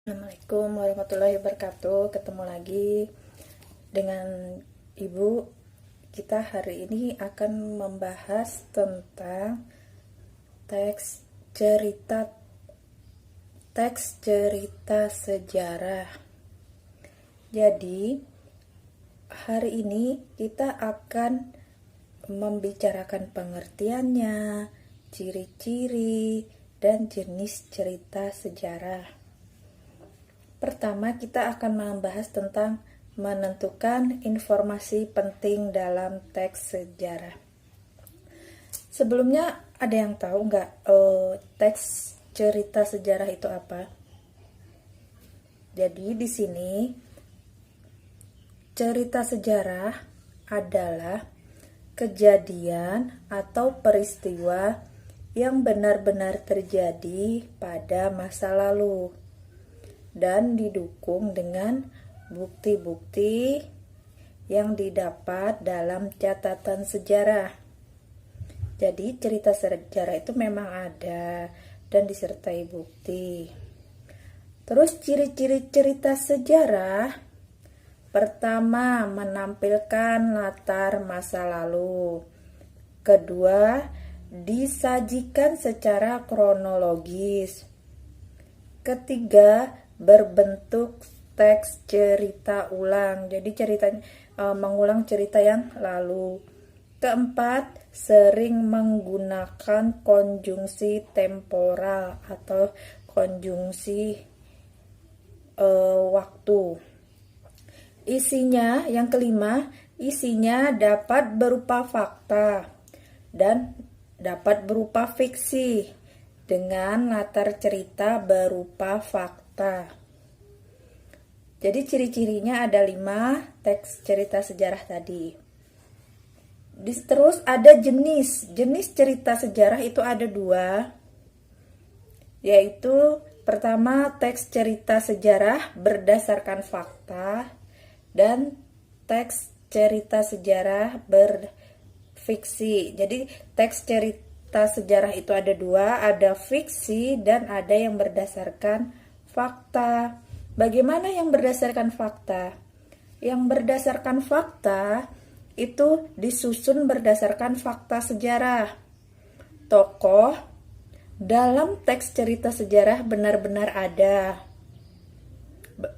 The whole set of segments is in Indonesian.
Assalamualaikum warahmatullahi wabarakatuh. Ketemu lagi dengan Ibu. Kita hari ini akan membahas tentang teks cerita sejarah. Jadi, hari ini kita akan membicarakan pengertiannya, ciri-ciri, dan jenis cerita sejarah. Pertama, kita akan membahas tentang menentukan informasi penting dalam teks sejarah. Sebelumnya, ada yang tahu nggak teks cerita sejarah itu apa? Jadi di sini cerita sejarah adalah kejadian atau peristiwa yang benar-benar terjadi pada masa lalu dan didukung dengan bukti-bukti yang didapat dalam catatan sejarah. Jadi cerita sejarah itu memang ada dan disertai bukti. Terus ciri-ciri cerita sejarah: pertama, menampilkan latar masa lalu. Kedua, disajikan secara kronologis. Ketiga, berbentuk teks cerita ulang, jadi ceritanya mengulang cerita yang lalu. Keempat, sering menggunakan konjungsi temporal atau konjungsi waktu. Isinya, yang kelima, isinya dapat berupa fakta dan dapat berupa fiksi dengan latar cerita berupa fakta. Jadi ciri-cirinya ada 5 teks cerita sejarah tadi. Terus ada jenis cerita sejarah itu ada 2, yaitu pertama, teks cerita sejarah berdasarkan fakta, dan teks cerita sejarah berfiksi. Jadi teks cerita sejarah itu ada 2, ada fiksi dan ada yang berdasarkan fakta. Bagaimana yang berdasarkan fakta? Yang berdasarkan fakta itu disusun berdasarkan fakta sejarah. Tokoh dalam teks cerita sejarah benar-benar ada.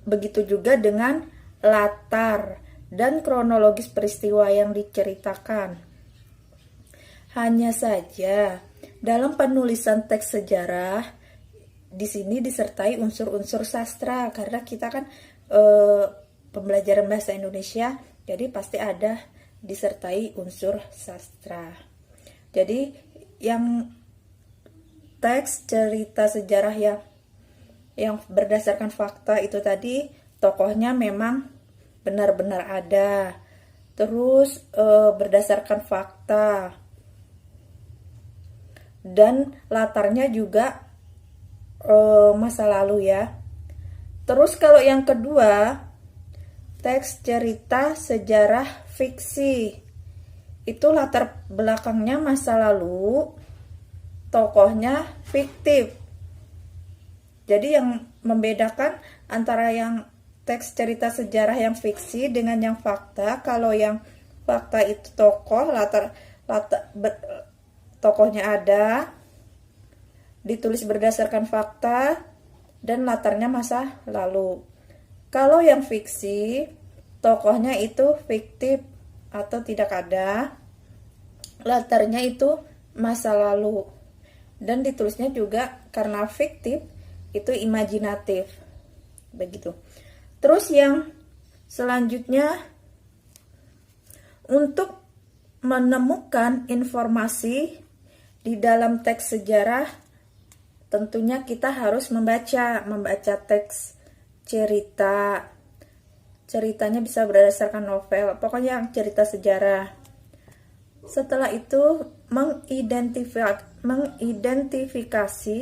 Begitu juga dengan latar dan kronologis peristiwa yang diceritakan. Hanya saja dalam penulisan teks sejarah di sini disertai unsur-unsur sastra, karena kita kan pembelajaran bahasa Indonesia, jadi pasti ada disertai unsur sastra. Jadi yang teks cerita sejarah yang berdasarkan fakta itu tadi, tokohnya memang benar-benar ada, terus berdasarkan fakta, dan latarnya juga masa lalu ya. Terus kalau yang kedua, teks cerita sejarah fiksi, itu latar belakangnya masa lalu, tokohnya fiktif. Jadi yang membedakan antara yang teks cerita sejarah yang fiksi dengan yang fakta, kalau yang fakta itu tokohnya ada, ditulis berdasarkan fakta, dan latarnya masa lalu. Kalau yang fiksi, tokohnya itu fiktif atau tidak ada, latarnya itu masa lalu, dan ditulisnya juga karena fiktif itu imajinatif. Begitu. Terus yang selanjutnya, untuk menemukan informasi di dalam teks sejarah, tentunya kita harus membaca teks cerita. Ceritanya bisa berdasarkan novel, pokoknya yang cerita sejarah. Setelah itu mengidentifikasi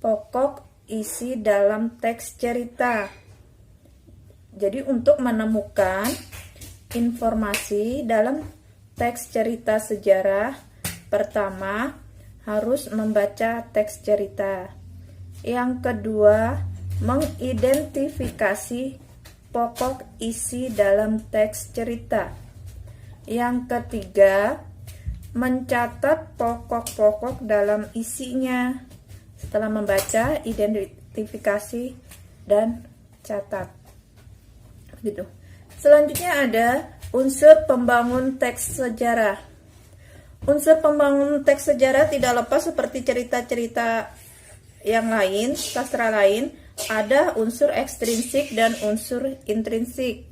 pokok isi dalam teks cerita. Jadi untuk menemukan informasi dalam teks cerita sejarah, pertama harus membaca teks cerita. Yang kedua, mengidentifikasi pokok isi dalam teks cerita. Yang ketiga, mencatat pokok-pokok dalam isinya. Setelah membaca, identifikasi dan catat. Gitu. Selanjutnya ada unsur pembangun teks sejarah. Unsur pembangun teks sejarah tidak lepas seperti cerita-cerita yang lain, sastra lain, ada unsur ekstrinsik dan unsur intrinsik.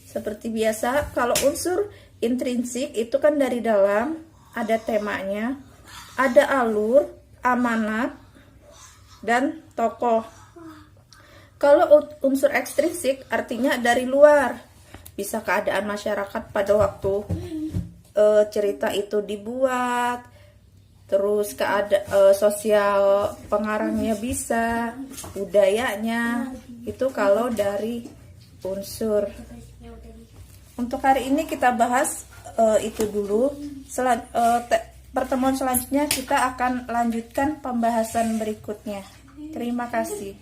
Seperti biasa, kalau unsur intrinsik itu kan dari dalam, ada temanya, ada alur, amanat, dan tokoh. Kalau unsur ekstrinsik artinya dari luar, bisa keadaan masyarakat pada waktu cerita itu dibuat, terus sosial pengarangnya bisa, budayanya, itu kalau dari unsur. Untuk hari ini kita bahas itu dulu. Pertemuan selanjutnya kita akan lanjutkan pembahasan berikutnya. Terima kasih.